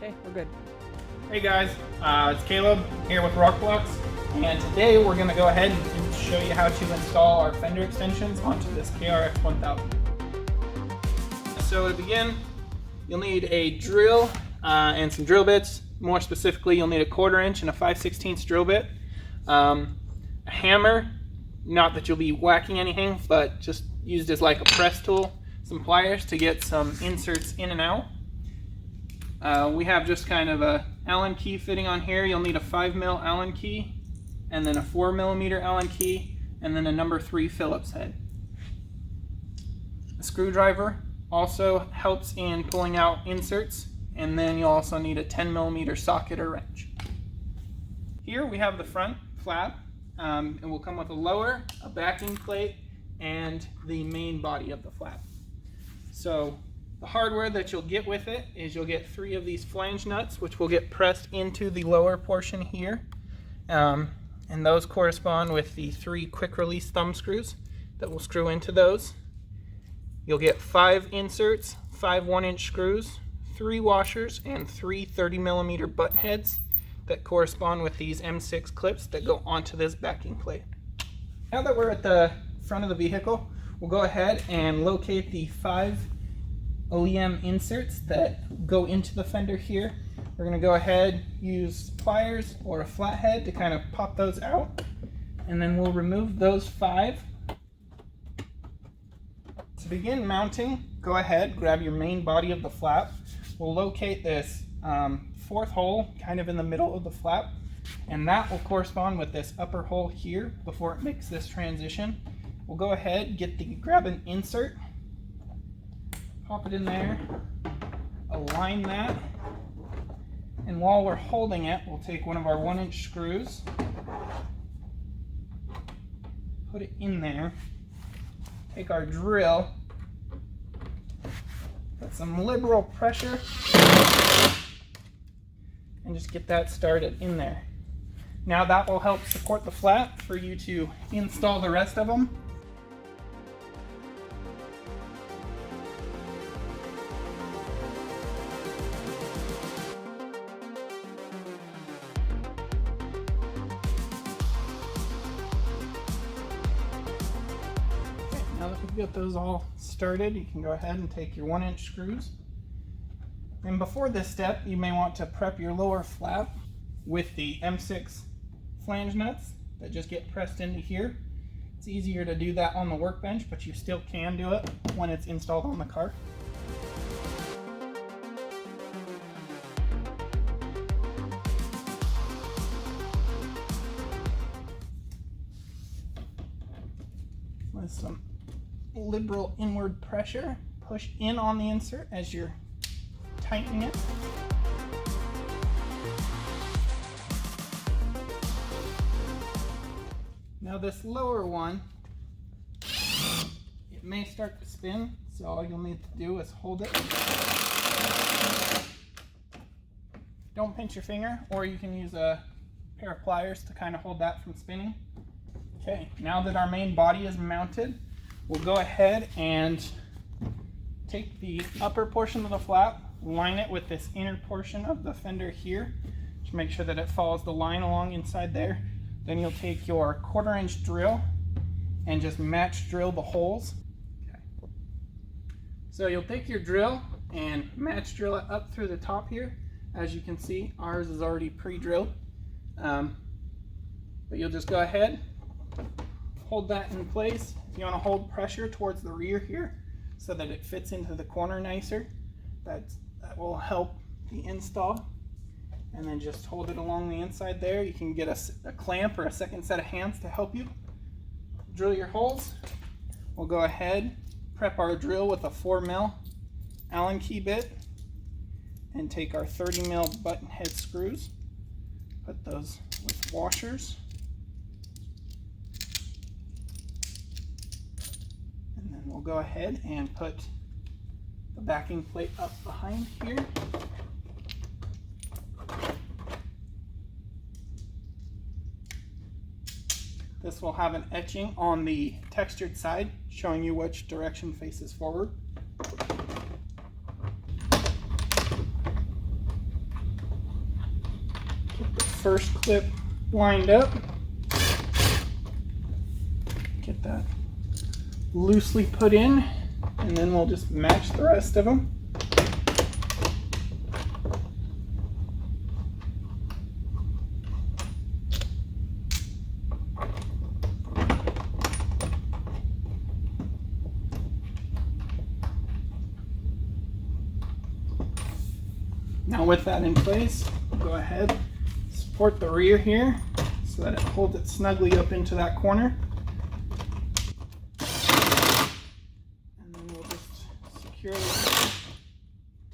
Okay, we're good. Hey guys, it's Caleb here with RokBlokz, and today we're going to go ahead and show you how to install our Fender extensions onto this KRX 1000. So to begin, you'll need a drill and some drill bits. More specifically, you'll need a 1/4 inch and a 5/16 drill bit, a hammer, not that you'll be whacking anything, but just used as like a press tool, some pliers to get some inserts in and out. We have just kind of a Allen key fitting on here. You'll need a 5mm Allen key, and then a 4mm Allen key, and then a number 3 Phillips head. A screwdriver also helps in pulling out inserts, and then you'll also need a 10mm socket or wrench. Here we have the front flap. It will come with a lower, a backing plate, and the main body of the flap. So the hardware that you'll get with it is you'll get 3 of these flange nuts, which will get pressed into the lower portion here. And those correspond with the 3 quick release thumb screws that will screw into those. You'll get 5 inserts, 5 1-inch screws, 3 washers, and 3 30mm butt heads that correspond with these M6 clips that go onto this backing plate. Now that we're at the front of the vehicle, we'll go ahead and locate the 5 OEM inserts that go into the fender here. We're going to go ahead, use pliers or a flathead to kind of pop those out, and then we'll remove those 5. To begin mounting, go ahead, grab your main body of the flap. We'll locate this 4th hole kind of in the middle of the flap, and that will correspond with this upper hole here before it makes this transition. We'll go ahead, grab an insert, pop it in there, align that, and while we're holding it, we'll take one of our 1-inch screws, put it in there, take our drill, put some liberal pressure, and just get that started in there. Now that will help support the flap for you to install the rest of them. Now that we've got those all started, you can go ahead and take your 1-inch screws. And before this step, you may want to prep your lower flap with the M6 flange nuts that just get pressed into here. It's easier to do that on the workbench, but you still can do it when it's installed on the cart. With some liberal inward pressure, push in on the insert as you're tightening it. Now this lower one, it may start to spin, so all you'll need to do is hold it. Don't pinch your finger, or you can use a pair of pliers to kind of hold that from spinning. Okay, now that our main body is mounted, we'll go ahead and take the upper portion of the flap, line it with this inner portion of the fender here, to make sure that it follows the line along inside there. Then you'll take your 1/4 inch drill and just match drill the holes. Okay. So you'll take your drill and match drill it up through the top here. As you can see, ours is already pre-drilled. But you'll just go ahead, hold that in place. If you want to hold pressure towards the rear here so that it fits into the corner nicer, that will help the install. And then just hold it along the inside there. You can get a clamp or a second set of hands to help you drill your holes. We'll go ahead, prep our drill with a 4mm Allen key bit, and take our 30mm button head screws, put those with washers, and then we'll go ahead and put the backing plate up behind here. This will have an etching on the textured side showing you which direction faces forward. first clip lined up. Get that loosely put in, and then we'll just match the rest of them. Now with that in place, go ahead, support the rear here so that it holds it snugly up into that corner. And then we'll just securely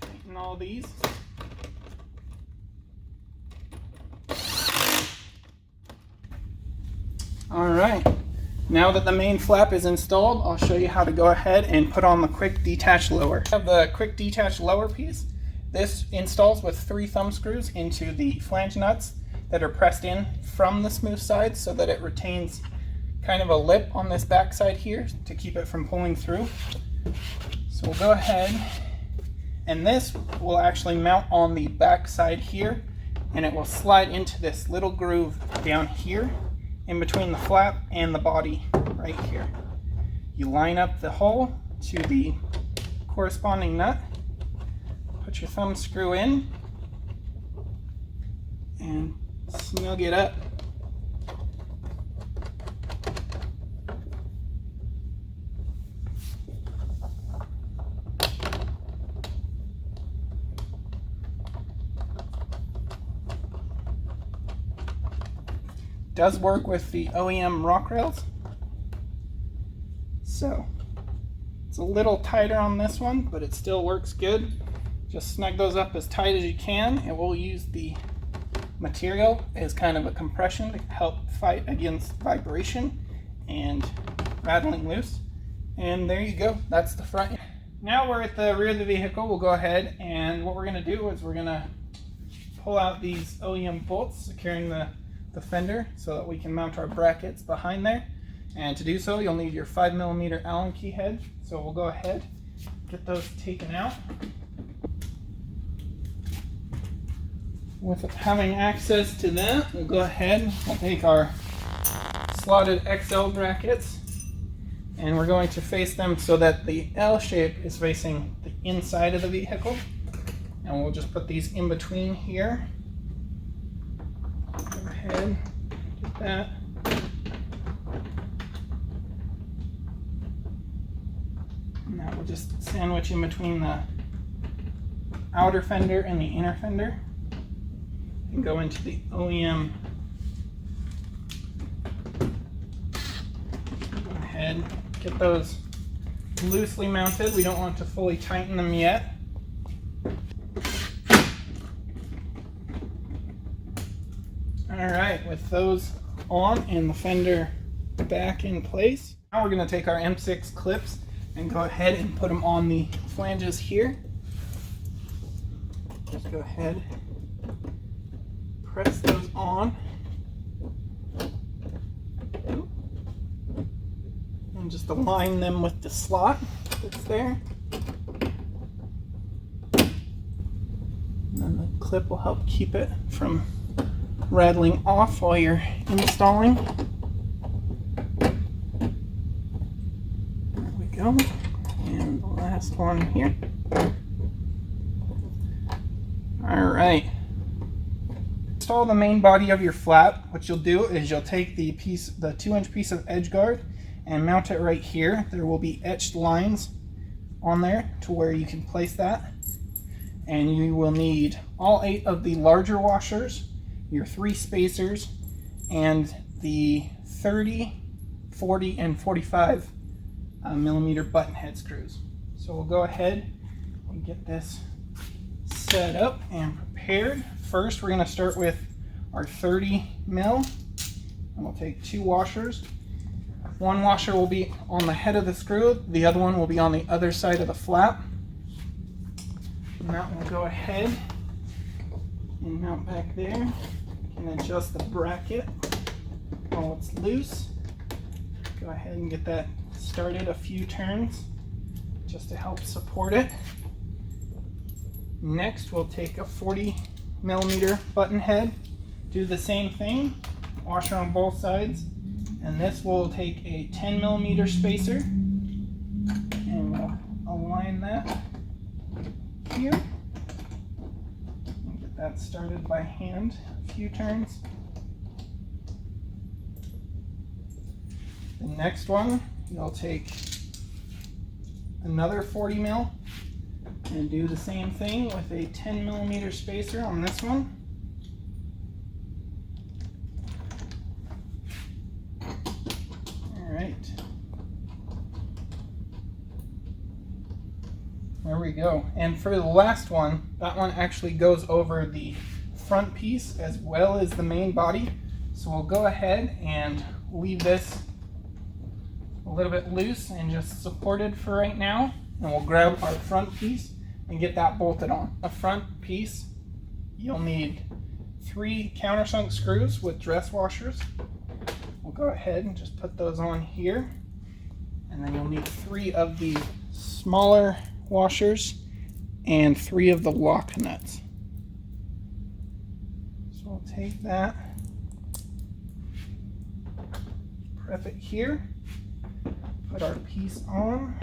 tighten all these. Alright, now that the main flap is installed, I'll show you how to go ahead and put on the quick detach lower. I have the quick detach lower piece. This installs with 3 thumb screws into the flange nuts that are pressed in from the smooth side so that it retains kind of a lip on this back side here to keep it from pulling through. So we'll go ahead, and this will actually mount on the back side here, and it will slide into this little groove down here in between the flap and the body right here. You line up the hole to the corresponding nut, put your thumb screw in, and snug it up. Does work with the OEM rock rails, so it's a little tighter on this one, but it still works good. Just snug those up as tight as you can, and we'll use the material as kind of a compression to help fight against vibration and rattling loose. And there you go, that's the front. Now we're at the rear of the vehicle. We'll go ahead, and what we're going to do is we're going to pull out these OEM bolts securing the fender so that we can mount our brackets behind there. And to do so, you'll need your 5mm Allen key head. So we'll go ahead, get those taken out. With having access to that, we'll go ahead, we'll take our slotted XL brackets, and we're going to face them so that the L shape is facing the inside of the vehicle. And we'll just put these in between here. Go ahead, get that. And that will just sandwich in between the outer fender and the inner fender. And go into the OEM. Go ahead, get those loosely mounted. We don't want to fully tighten them yet. Alright, with those on and the fender back in place, now we're going to take our M6 clips and go ahead and put them on the flanges here. Just go ahead, press those on, and just align them with the slot that's there. And then the clip will help keep it from rattling off while you're installing. There we go. And the last one here. Alright. Install the main body of your flap. What you'll do is you'll take the 2-inch piece of edge guard and mount it right here. There will be etched lines on there to where you can place that. And you will need all 8 of the larger washers, your 3 spacers, and the 30, 40, and 45 millimeter button head screws. So we'll go ahead and get this set up and prepared. First, we're going to start with our 30 mil, and we'll take 2 washers. One washer will be on the head of the screw, the other one will be on the other side of the flap. And that will go ahead and mount back there. And adjust the bracket while it's loose. Go ahead and get that started a few turns just to help support it. Next, we'll take a 40 millimeter button head, Do the same thing, washer on both sides, and this will take a 10mm spacer, and we'll align that here. And get that started by hand, a few turns. The next one, you'll take another 40mm and do the same thing with a 10mm spacer on this one. Alright. There we go. And for the last one, that one actually goes over the front piece as well as the main body. So we'll go ahead and leave this a little bit loose and just supported for right now. And we'll grab our front piece and get that bolted on. A front piece, you'll need 3 countersunk screws with dress washers. We'll go ahead and just put those on here. And then you'll need 3 of the smaller washers and 3 of the lock nuts. So we'll take that, prep it here, put our piece on,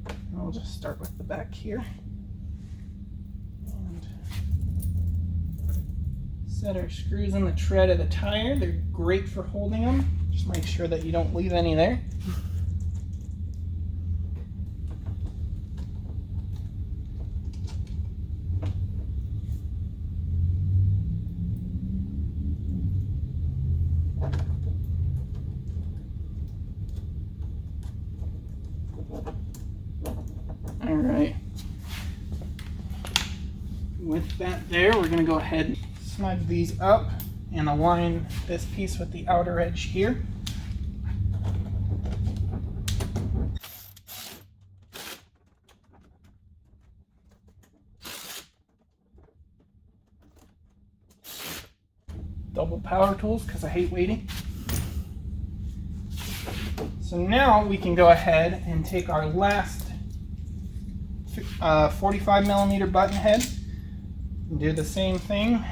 and we'll just start with the back here. And set our screws in the tread of the tire. They're great for holding them. Just make sure that you don't leave any there. All right. With that there, we're going to go ahead and snug these up and align this piece with the outer edge here. Double power tools because I hate waiting. So now we can go ahead and take our last 45mm button head and do the same thing.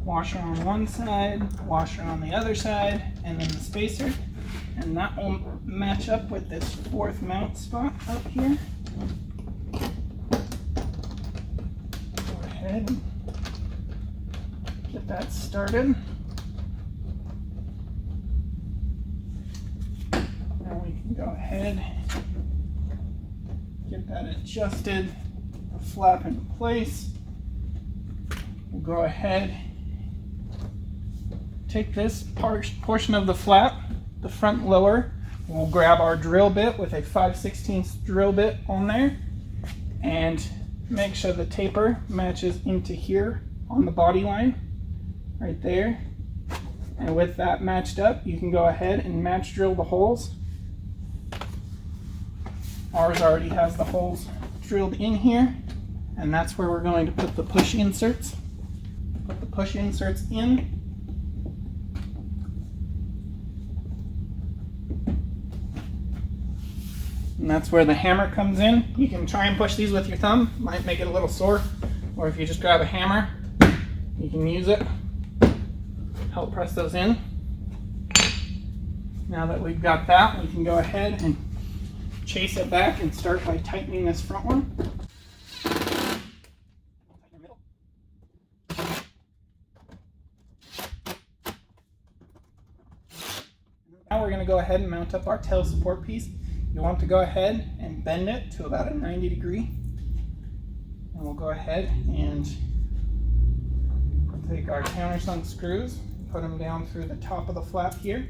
Washer on one side, washer on the other side, and then the spacer. And that will match up with this 4th mount spot up here. Go ahead and get that started. Now we can go ahead, get that adjusted, the flap in place. We'll go ahead, take this portion of the flap, the front lower, we'll grab our drill bit with a 5/16 drill bit on there and make sure the taper matches into here on the body line, right there. And with that matched up, you can go ahead and match drill the holes. Ours already has the holes drilled in here, and that's where we're going to put the push inserts. Put the push inserts in. And that's where the hammer comes in. You can try and push these with your thumb, might make it a little sore, or if you just grab a hammer, you can use it. Help press those in. Now that we've got that, we can go ahead and chase it back and start by tightening this front one. Now we're going to go ahead and mount up our tail support piece. You want to go ahead and bend it to about a 90 degree. And we'll go ahead and take our countersunk screws, put them down through the top of the flap here.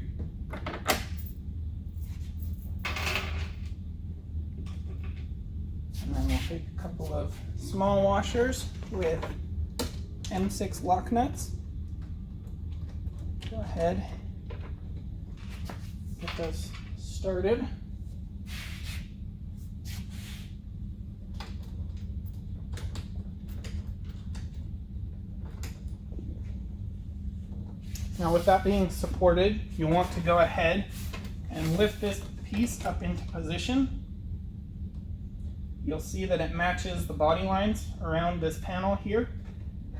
And then we'll take a couple of small washers with M6 lock nuts. Go ahead, get those started. Now with that being supported, you want to go ahead and lift this piece up into position. You'll see that it matches the body lines around this panel here,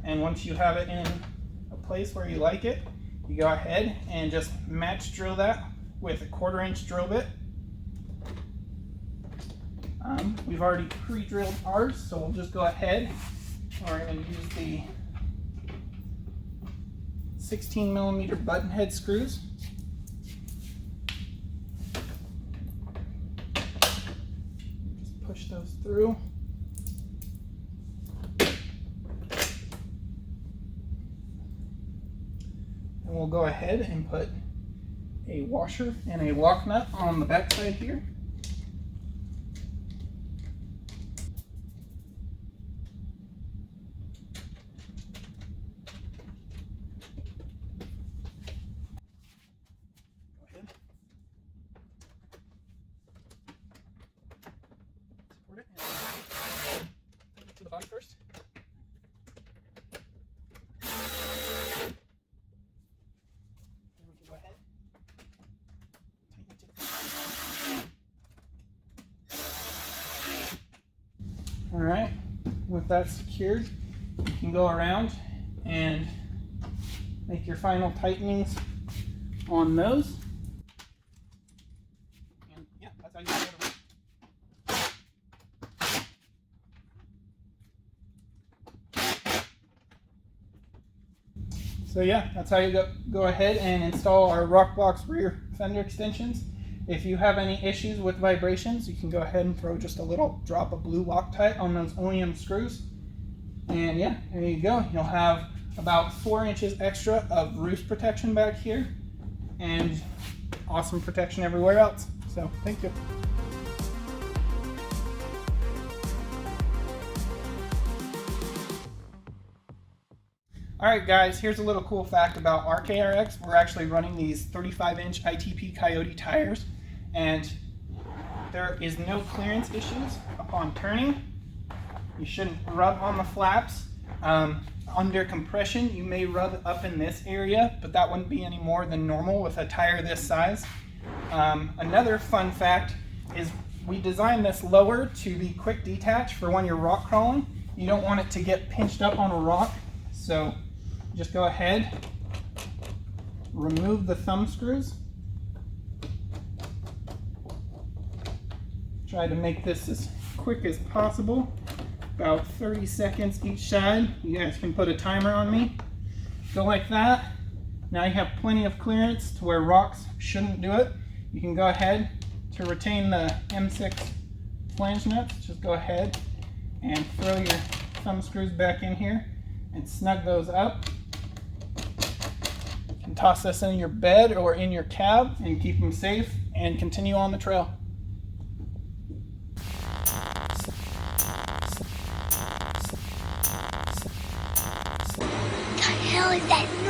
And once you have it in a place where you like it, you go ahead and just match drill that with a 1/4-inch drill bit. We've already pre-drilled ours, so we'll just go ahead. We're going to use the 16mm button head screws. Just push those through. And we'll go ahead and put a washer and a lock nut on the back side here. To the bottom first. And we can go ahead. All right, with that secured, you can go around and make your final tightenings on those. And yeah, that's how you do it. So yeah, that's how you go ahead and install our RokBlokz rear fender extensions. If you have any issues with vibrations, you can go ahead and throw just a little drop of blue Loctite on those OEM screws. And yeah, there you go. You'll have about 4 inches extra of roof protection back here and awesome protection everywhere else. So thank you. Alright guys, here's a little cool fact about our KRX. We're actually running these 35-inch ITP Coyote tires, and there is no clearance issues upon turning. You shouldn't rub on the flaps. Under compression, you may rub up in this area, but that wouldn't be any more than normal with a tire this size. Another fun fact is we designed this lower to be quick detach for when you're rock crawling. You don't want it to get pinched up on a rock, so just go ahead, remove the thumb screws. Try to make this as quick as possible, about 30 seconds each side. You guys can put a timer on me. Go like that. Now you have plenty of clearance to where rocks shouldn't do it. You can go ahead to retain the M6 flange nuts. Just go ahead and throw your thumb screws back in here and snug those up. You can toss this in your bed or in your cab and keep them safe and continue on the trail. What the hell is that?